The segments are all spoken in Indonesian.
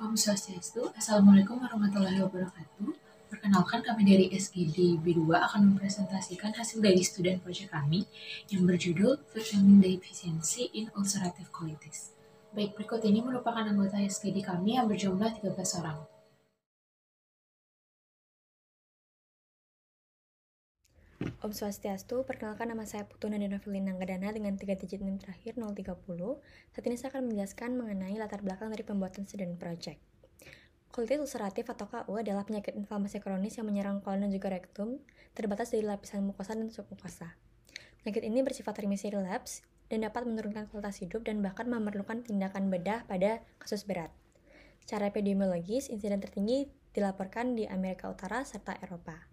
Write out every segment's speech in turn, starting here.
Om Swastiastu, Assalamualaikum warahmatullahi wabarakatuh. Perkenalkan kami dari SGD B2 akan mempresentasikan hasil dari student project kami yang berjudul Vitamin Deficiency in Ulcerative Colitis. Baik, berikut ini merupakan anggota SGD kami yang berjumlah 13 orang. Om Swastiastu, perkenalkan nama saya Putu Nadina Felina Anggadana dengan 3 digit NIM terakhir 030. Saat ini saya akan menjelaskan mengenai latar belakang dari pembuatan student project. Colitis ulceratif atau KU adalah penyakit inflamasi kronis yang menyerang kolon dan juga rektum, terbatas dari lapisan mukosa dan submukosa. Penyakit ini bersifat remisi relapse dan dapat menurunkan kualitas hidup dan bahkan memerlukan tindakan bedah pada kasus berat. Secara epidemiologis, insiden tertinggi dilaporkan di Amerika Utara serta Eropa.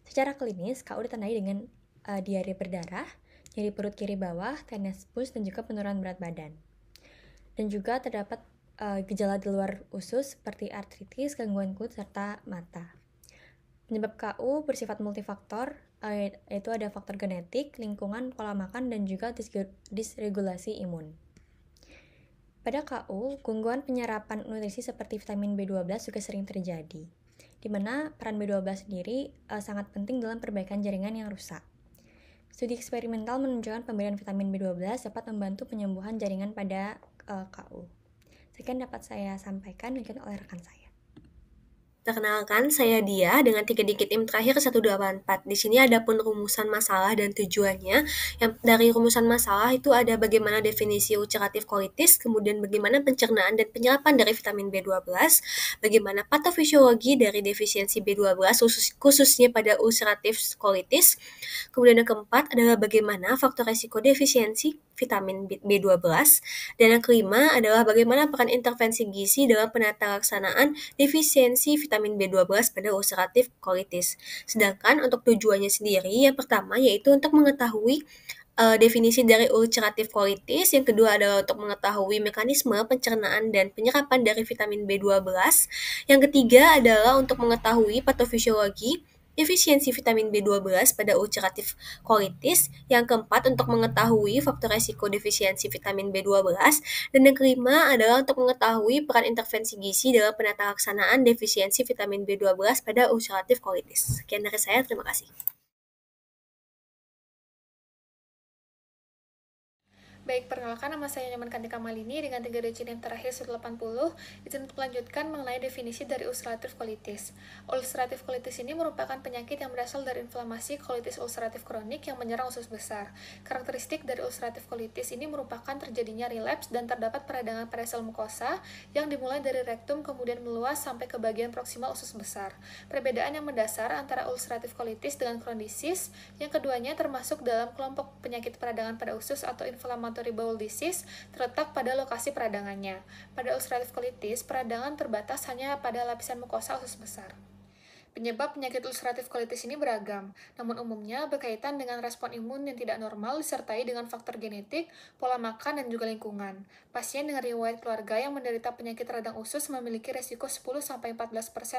Secara klinis, KU ditandai dengan diare berdarah, nyeri perut kiri bawah, tenes pus, dan juga penurunan berat badan. Dan juga terdapat gejala di luar usus seperti artritis, gangguan kulit, serta mata. Penyebab KU bersifat multifaktor, yaitu ada faktor genetik, lingkungan, pola makan, dan juga disregulasi imun. Pada KU, gangguan penyerapan nutrisi seperti vitamin B12 juga sering terjadi, di mana peran B12 sendiri sangat penting dalam perbaikan jaringan yang rusak. Studi eksperimental menunjukkan pemberian vitamin B12 dapat membantu penyembuhan jaringan pada KU. Sekian dapat saya sampaikan oleh rekan saya. Perkenalkan, saya Dia dengan 3 digit NIM terakhir 184. Di sini ada pun rumusan masalah dan tujuannya. Yang dari rumusan masalah itu ada bagaimana definisi ulcerative colitis, kemudian bagaimana pencernaan dan penyerapan dari vitamin B12, bagaimana patofisiologi dari defisiensi B12 khususnya pada ulcerative colitis. Kemudian yang keempat adalah bagaimana faktor resiko defisiensi vitamin B12. Dan yang kelima adalah bagaimana peran intervensi gizi dalam penata laksanaan defisiensi vitamin B12 pada ulcerative colitis. Sedangkan untuk tujuannya sendiri, yang pertama yaitu untuk mengetahui definisi dari ulcerative colitis, yang kedua adalah untuk mengetahui mekanisme pencernaan dan penyerapan dari vitamin B12, yang ketiga adalah untuk mengetahui patofisiologi defisiensi vitamin B12 pada ulcerative colitis, yang keempat untuk mengetahui faktor resiko defisiensi vitamin B12, dan yang kelima adalah untuk mengetahui peran intervensi gizi dalam penata laksanaan defisiensi vitamin B12 pada ulcerative colitis. Sekian dari saya, terima kasih. Baik, perkenalkan nama saya Nyaman Kantika Malini dengan 3 digit NIM terakhir 180. Izin untuk melanjutkan mengenai definisi dari ulcerative colitis. Ulcerative colitis ini merupakan penyakit yang berasal dari inflamasi colitis ulceratif kronik yang menyerang usus besar. Karakteristik dari ulcerative colitis ini merupakan terjadinya relapse dan terdapat peradangan pada sel mukosa yang dimulai dari rektum kemudian meluas sampai ke bagian proksimal usus besar. Perbedaan yang mendasar antara ulcerative colitis dengan Crohn-disease, yang keduanya termasuk dalam kelompok penyakit peradangan pada usus atau inflammatory bowel disease, terletak pada lokasi peradangannya. Pada ulcerative colitis, peradangan terbatas hanya pada lapisan mukosa usus besar. Penyebab penyakit ulcerative colitis ini beragam, namun umumnya berkaitan dengan respon imun yang tidak normal disertai dengan faktor genetik, pola makan, dan juga lingkungan. Pasien dengan riwayat keluarga yang menderita penyakit radang usus memiliki resiko 10-14%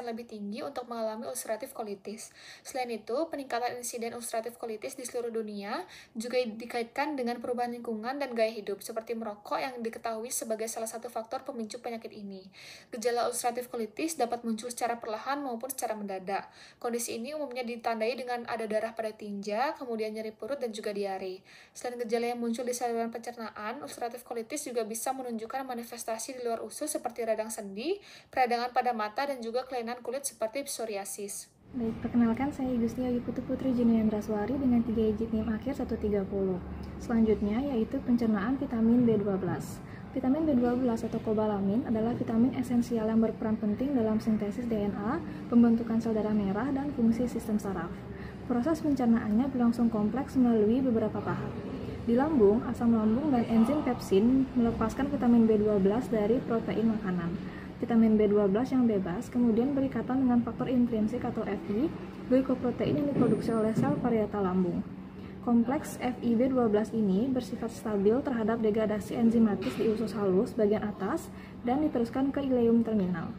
lebih tinggi untuk mengalami ulcerative colitis. Selain itu, peningkatan insiden ulcerative colitis di seluruh dunia juga dikaitkan dengan perubahan lingkungan dan gaya hidup, seperti merokok yang diketahui sebagai salah satu faktor pemicu penyakit ini. Gejala ulcerative colitis dapat muncul secara perlahan maupun secara mendadak. Kondisi ini umumnya ditandai dengan ada darah pada tinja, kemudian nyeri perut dan juga diare. Selain gejala yang muncul di saluran pencernaan, ulcerative colitis juga bisa menunjukkan manifestasi di luar usus seperti radang sendi, peradangan pada mata, dan juga kelainan kulit seperti psoriasis. Baik, perkenalkan saya Gusti Yogi Putri Juniandra Suari dengan 3 digit NIM akhir 130. Selanjutnya yaitu pencernaan vitamin B12. Vitamin B12 atau kobalamin adalah vitamin esensial yang berperan penting dalam sintesis DNA, pembentukan sel darah merah, dan fungsi sistem saraf. Proses pencernaannya berlangsung kompleks melalui beberapa tahap. Di lambung, asam lambung dan enzim pepsin melepaskan vitamin B12 dari protein makanan. Vitamin B12 yang bebas kemudian berikatan dengan faktor intrinsik atau Fi, glikoprotein yang diproduksi oleh sel parietal lambung. Kompleks FiB12 ini bersifat stabil terhadap degradasi enzimatis di usus halus bagian atas dan diteruskan ke ileum terminal.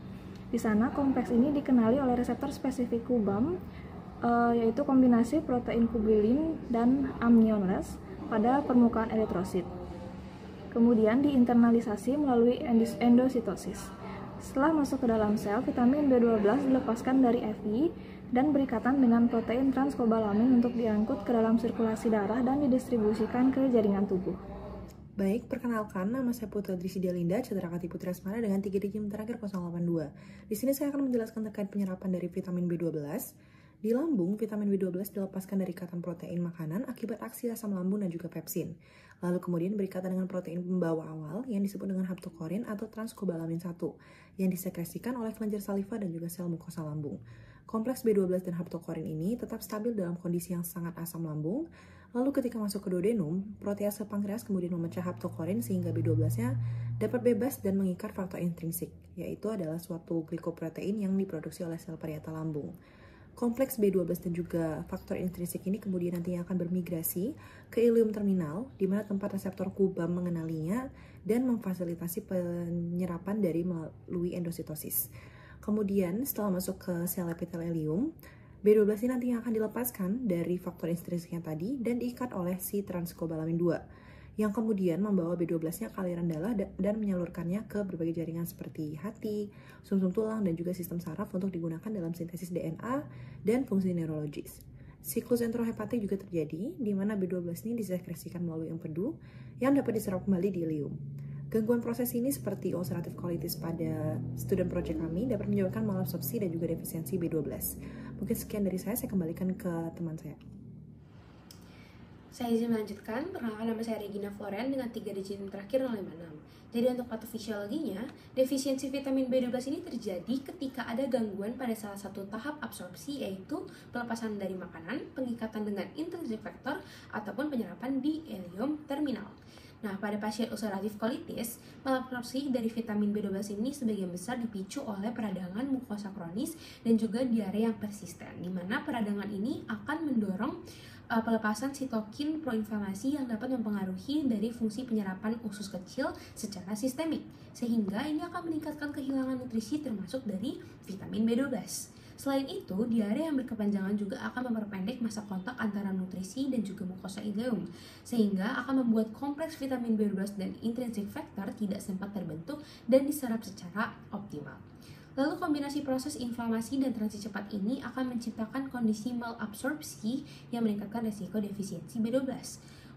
Di sana kompleks ini dikenali oleh reseptor spesifik KUBAM, yaitu kombinasi protein kubulin dan amniones pada permukaan eritrosit. Kemudian diinternalisasi melalui endositosis. Setelah masuk ke dalam sel, vitamin B12 dilepaskan dari Fi dan berikatan dengan protein transkobalamin untuk diangkut ke dalam sirkulasi darah dan didistribusikan ke jaringan tubuh. Baik, perkenalkan, nama saya Putri Drisidia Linda, Cetrakati Putri Asmara dengan 3 digit terakhir 082. Di sini saya akan menjelaskan terkait penyerapan dari vitamin B12. Di lambung, vitamin B12 dilepaskan dari ikatan protein makanan akibat aksi asam lambung dan juga pepsin. Lalu kemudian berikatan dengan protein pembawa awal yang disebut dengan haptokorin atau transkobalamin 1 yang disekresikan oleh kelenjar saliva dan juga sel mukosa lambung. Kompleks B12 dan haptokorin ini tetap stabil dalam kondisi yang sangat asam lambung. Lalu ketika masuk ke duodenum, protease pankreas kemudian memecah haptokorin sehingga B12-nya dapat bebas dan mengikat faktor intrinsik, yaitu adalah suatu glikoprotein yang diproduksi oleh sel parieta lambung. Kompleks B12 dan juga faktor intrinsik ini kemudian nantinya akan bermigrasi ke ileum terminal, di mana tempat reseptor kubam mengenalinya dan memfasilitasi penyerapan dari melalui endositosis. Kemudian setelah masuk ke sel epitelelium, B12 ini nantinya akan dilepaskan dari faktor intrinsiknya tadi dan diikat oleh si transkobalamin 2 yang kemudian membawa B12-nya ke aliran darah dan menyalurkannya ke berbagai jaringan seperti hati, sumsum tulang, dan juga sistem saraf untuk digunakan dalam sintesis DNA dan fungsi neurologis. Siklus enterohepatik juga terjadi, di mana B12 ini disekresikan melalui empedu yang dapat diserap kembali di ileum. Gangguan proses ini seperti ulcerative colitis pada student project kami dapat menyebabkan malabsorpsi dan juga defisiensi B12. Mungkin sekian dari saya kembalikan ke teman saya. Saya izin melanjutkan, perkenalkan nama saya Regina Floren dengan 3 digit terakhir 056. Jadi untuk patofisiologinya, defisiensi vitamin B12 ini terjadi ketika ada gangguan pada salah satu tahap absorpsi, yaitu pelepasan dari makanan, pengikatan dengan intrinsic factor, ataupun penyerapan di ileum terminal. Nah, pada pasien ulcerative colitis, malabsorpsi dari vitamin B12 ini sebagian besar dipicu oleh peradangan mukosa kronis dan juga diare yang persisten, di mana peradangan ini akan mendorong pelepasan sitokin proinflamasi yang dapat mempengaruhi dari fungsi penyerapan usus kecil secara sistemik, sehingga ini akan meningkatkan kehilangan nutrisi termasuk dari vitamin B12. Selain itu, diare yang berkepanjangan juga akan memperpendek masa kontak antara nutrisi dan juga mukosa ileum, sehingga akan membuat kompleks vitamin B12 dan intrinsic factor tidak sempat terbentuk dan diserap secara optimal. Lalu kombinasi proses inflamasi dan transisi cepat ini akan menciptakan kondisi malabsorpsi yang meningkatkan resiko defisiensi B12,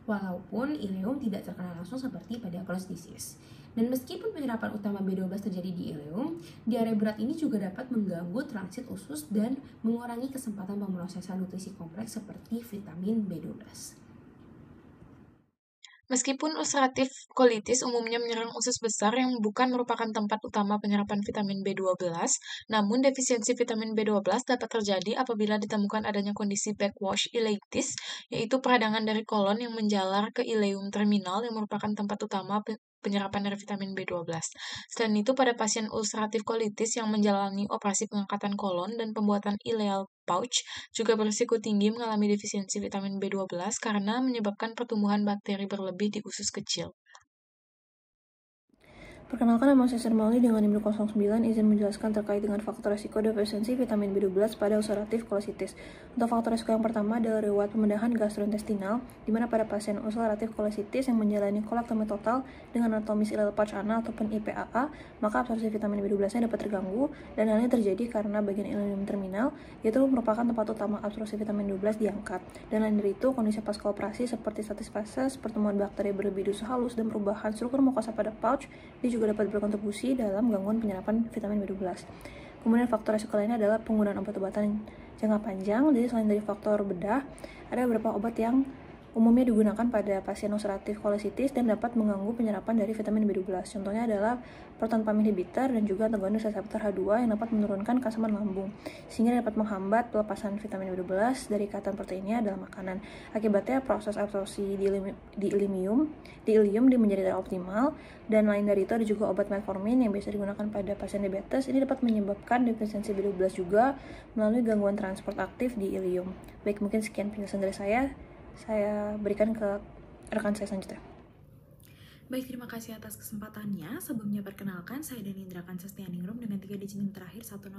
walaupun ileum tidak terkena langsung seperti pada Crohn's disease. Dan meskipun penyerapan utama B12 terjadi di ileum, diare berat ini juga dapat mengganggu transit usus dan mengurangi kesempatan pemrosesan nutrisi kompleks seperti vitamin B12. Meskipun ulcerative colitis umumnya menyerang usus besar yang bukan merupakan tempat utama penyerapan vitamin B12, namun defisiensi vitamin B12 dapat terjadi apabila ditemukan adanya kondisi backwash ileitis, yaitu peradangan dari kolon yang menjalar ke ileum terminal yang merupakan tempat utama penyerapan dari vitamin B12. Selain itu, pada pasien ulcerative colitis yang menjalani operasi pengangkatan kolon dan pembuatan ileal pouch juga berisiko tinggi mengalami defisiensi vitamin B12 karena menyebabkan pertumbuhan bakteri berlebih di usus kecil. Perkenalkan, nama saya Sermauli dengan NIM 09, izin menjelaskan terkait dengan faktor resiko defisiensi vitamin B12 pada ulcerative colitis. Untuk faktor resiko yang pertama adalah riwayat pembedahan gastrointestinal, di mana pada pasien ulcerative colitis yang menjalani kolektomi total dengan anatomis ileal pouch anal ataupun IPAA, maka absorpsi vitamin B12-nya dapat terganggu, dan hal ini terjadi karena bagian ileum terminal, yaitu merupakan tempat utama absorpsi vitamin B12 diangkat. Dan lain dari itu, kondisi pasca operasi seperti statis fases, pertemuan bakteri berlebih di usus halus, dan perubahan struktur mukosa pada pouch, ini juga dapat berkontribusi dalam gangguan penyerapan vitamin B12. Kemudian faktor resiko lainnya adalah penggunaan obat-obatan jangka panjang. Jadi selain dari faktor bedah, ada beberapa obat yang umumnya digunakan pada pasien ulcerative colitis dan dapat mengganggu penyerapan dari vitamin B12. Contohnya adalah proton pump inhibitor dan juga antagonis reseptor H2 yang dapat menurunkan keasaman lambung, sehingga dapat menghambat pelepasan vitamin B12 dari ikatan proteinnya dalam makanan. Akibatnya proses absorpsi di ileum menjadi tidak optimal, dan lain dari itu ada juga obat metformin yang biasa digunakan pada pasien diabetes. Ini dapat menyebabkan defisiensi B12 juga melalui gangguan transport aktif di ileum. Baik, mungkin sekian penjelasan dari saya berikan ke rekan saya selanjutnya. Baik, terima kasih atas kesempatannya. Sebelumnya perkenalkan, saya Danindra Kansestianingrum dengan 3 digit NIM terakhir 104.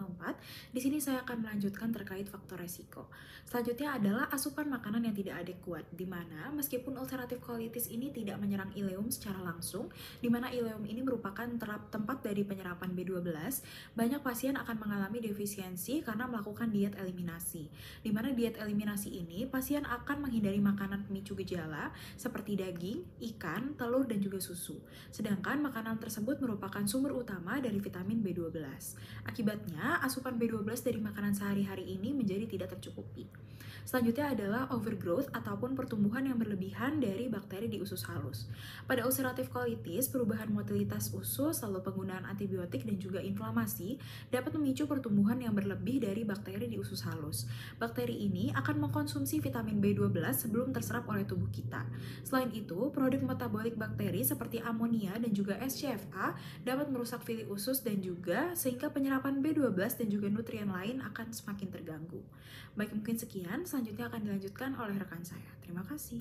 Di sini saya akan melanjutkan terkait faktor resiko. Selanjutnya adalah asupan makanan yang tidak adekuat, di mana meskipun ulcerative colitis ini tidak menyerang ileum secara langsung, di mana ileum ini merupakan tempat dari penyerapan B12, banyak pasien akan mengalami defisiensi karena melakukan diet eliminasi. Di mana diet eliminasi ini, pasien akan menghindari makanan pemicu gejala seperti daging, ikan, telur, dan juga susu. Sedangkan makanan tersebut merupakan sumber utama dari vitamin B12. Akibatnya, asupan B12 dari makanan sehari-hari ini menjadi tidak tercukupi. Selanjutnya adalah overgrowth ataupun pertumbuhan yang berlebihan dari bakteri di usus halus. Pada ulcerative colitis, perubahan motilitas usus, lalu penggunaan antibiotik dan juga inflamasi dapat memicu pertumbuhan yang berlebih dari bakteri di usus halus. Bakteri ini akan mengkonsumsi vitamin B12 sebelum terserap oleh tubuh kita. Selain itu, produk metabolik bakteri seperti amonia dan juga SCFA dapat merusak fili usus dan juga sehingga penyerapan B12 dan juga nutrien lain akan semakin terganggu. Baik, mungkin sekian. Selanjutnya akan dilanjutkan oleh rekan saya. Terima kasih.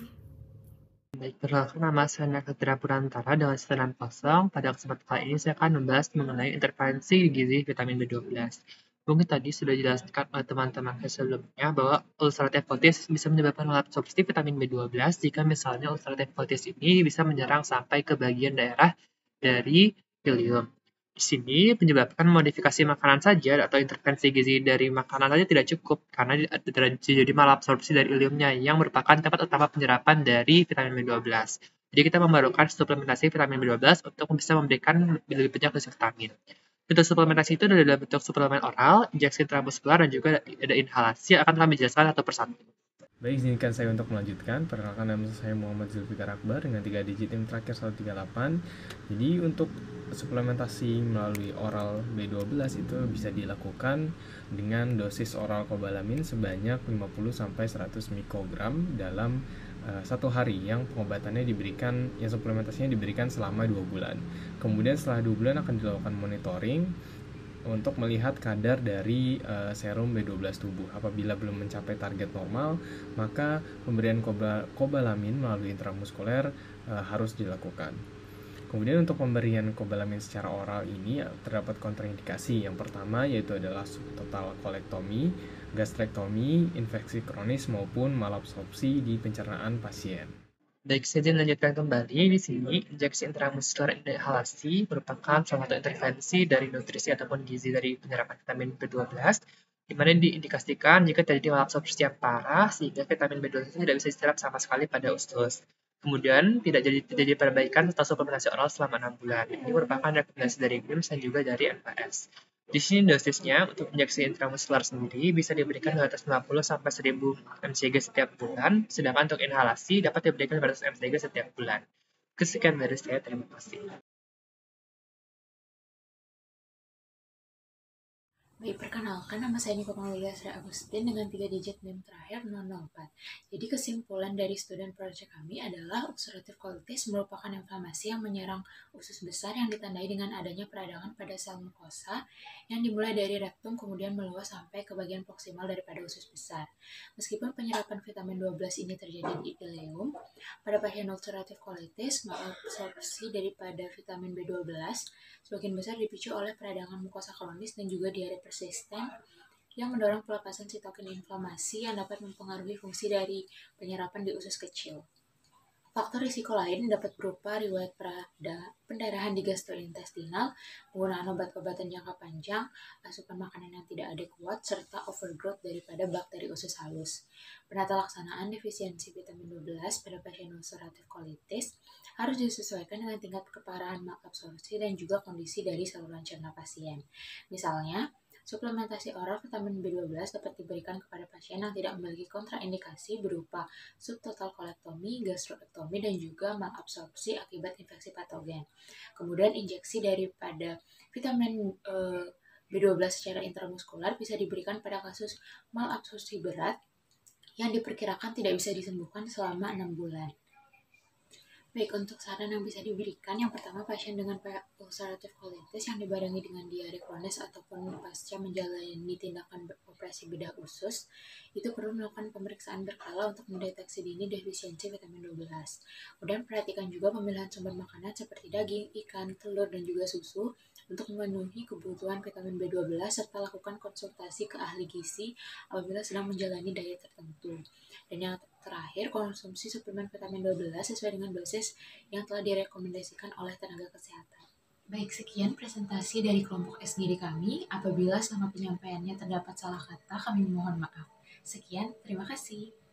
Baik, perkenalkan nama saya Nakatira Purantara dengan setelan kosong. Pada kesempatan kali ini saya akan membahas mengenai intervensi gizi vitamin B12. Mungkin tadi sudah dijelaskan oleh teman-teman sebelumnya bahwa ulcerative colitis bisa menyebabkan malabsorpsi vitamin B12 jika misalnya ulcerative colitis ini bisa menyerang sampai ke bagian daerah dari ileum. Di sini menyebabkan modifikasi makanan saja atau intervensi gizi dari makanan saja tidak cukup karena terjadi malabsorpsi dari ileumnya yang merupakan tempat utama penyerapan dari vitamin B12. Jadi kita memerlukan suplementasi vitamin B12 untuk bisa memberikan lebih banyak dosis vitamin. Bentuk suplementasi itu adalah dalam bentuk suplemen oral, injeksi intramuskular, dan juga ada inhalasi yang akan kami jelaskan satu persatu. Baik, izinkan saya untuk melanjutkan. Perkenalkan, nama saya Muhammad Zulfikar Akbar dengan 3 digit NIM terakhir 138. Jadi untuk suplementasi melalui oral B12 itu bisa dilakukan dengan dosis oral cobalamin sebanyak 50-100 mikrogram dalam satu hari, yang pengobatannya diberikan, yang suplementasinya diberikan selama 2 bulan. Kemudian setelah 2 bulan akan dilakukan monitoring untuk melihat kadar dari serum B12 tubuh. Apabila belum mencapai target normal, maka pemberian cobalamin melalui intramuskuler harus dilakukan. Kemudian untuk pemberian cobalamin secara oral ini terdapat kontraindikasi. Yang pertama yaitu adalah subtotal kolektomi, gastrektomi, infeksi kronis maupun malabsorpsi di pencernaan pasien. Baik, saya lanjutkan kembali. Di sini, injeksi intramuskular inhalasi merupakan salah satu intervensi dari nutrisi ataupun gizi dari penyerapan vitamin B12, di mana diindikasikan jika terjadi malabsorpsi yang parah sehingga vitamin B12 itu tidak bisa diserap sama sekali pada usus. Kemudian, tidak terjadi perbaikan atau suplementasi oral selama 6 bulan. Ini merupakan rekomendasi dari GIMS dan juga dari NPS. Di sini dosisnya untuk injeksi intramuskular sendiri bisa diberikan 250-1000 mcg setiap bulan, sedangkan untuk inhalasi dapat diberikan 200 mcg setiap bulan. Sekian dari saya, terima kasih. Baik, perkenalkan nama saya Niko Malia Sri Agustin dengan 3 digit NIM terakhir 004. Jadi kesimpulan dari student project kami adalah ulcerative colitis merupakan inflamasi yang menyerang usus besar yang ditandai dengan adanya peradangan pada sel mukosa yang dimulai dari rektum kemudian meluas sampai ke bagian proksimal daripada usus besar. Meskipun penyerapan vitamin 12 ini terjadi di ileum, pada pasien ulcerative colitis malabsorpsi daripada vitamin B12 sebagian besar dipicu oleh peradangan mukosa kronis dan juga diare persisten yang mendorong pelepasan sitokin inflamasi yang dapat mempengaruhi fungsi dari penyerapan di usus kecil. Faktor risiko lain dapat berupa riwayat pendarahan di gastrointestinal, penggunaan obat-obatan jangka panjang, asupan makanan yang tidak adekuat, serta overgrowth daripada bakteri usus halus. Penata laksanaan defisiensi vitamin B12 pada pasien ulcerative colitis harus disesuaikan dengan tingkat keparahan malabsorpsi dan juga kondisi dari saluran cerna pasien. Misalnya, suplementasi oral vitamin B12 dapat diberikan kepada pasien yang tidak memiliki kontraindikasi berupa subtotal kolektomi, gastrektomi, dan juga malabsorpsi akibat infeksi patogen. Kemudian injeksi daripada vitamin B12 secara intramuskular bisa diberikan pada kasus malabsorpsi berat yang diperkirakan tidak bisa disembuhkan selama 6 bulan. Baik, untuk saran yang bisa diberikan, yang pertama pasien dengan ulcerative colitis yang dibarengi dengan diare kronis ataupun pasca menjalani tindakan operasi bedah usus, itu perlu melakukan pemeriksaan berkala untuk mendeteksi dini defisiensi vitamin 12. Kemudian perhatikan juga pemilihan sumber makanan seperti daging, ikan, telur, dan juga susu untuk memenuhi kebutuhan vitamin B12 serta lakukan konsultasi ke ahli gizi apabila sedang menjalani diet tertentu. Dan yang terakhir, konsumsi suplemen vitamin 12 sesuai dengan dosis yang telah direkomendasikan oleh tenaga kesehatan. Baik, sekian presentasi dari kelompok SGD kami. Apabila selama penyampaiannya terdapat salah kata, kami mohon maaf. Sekian, terima kasih.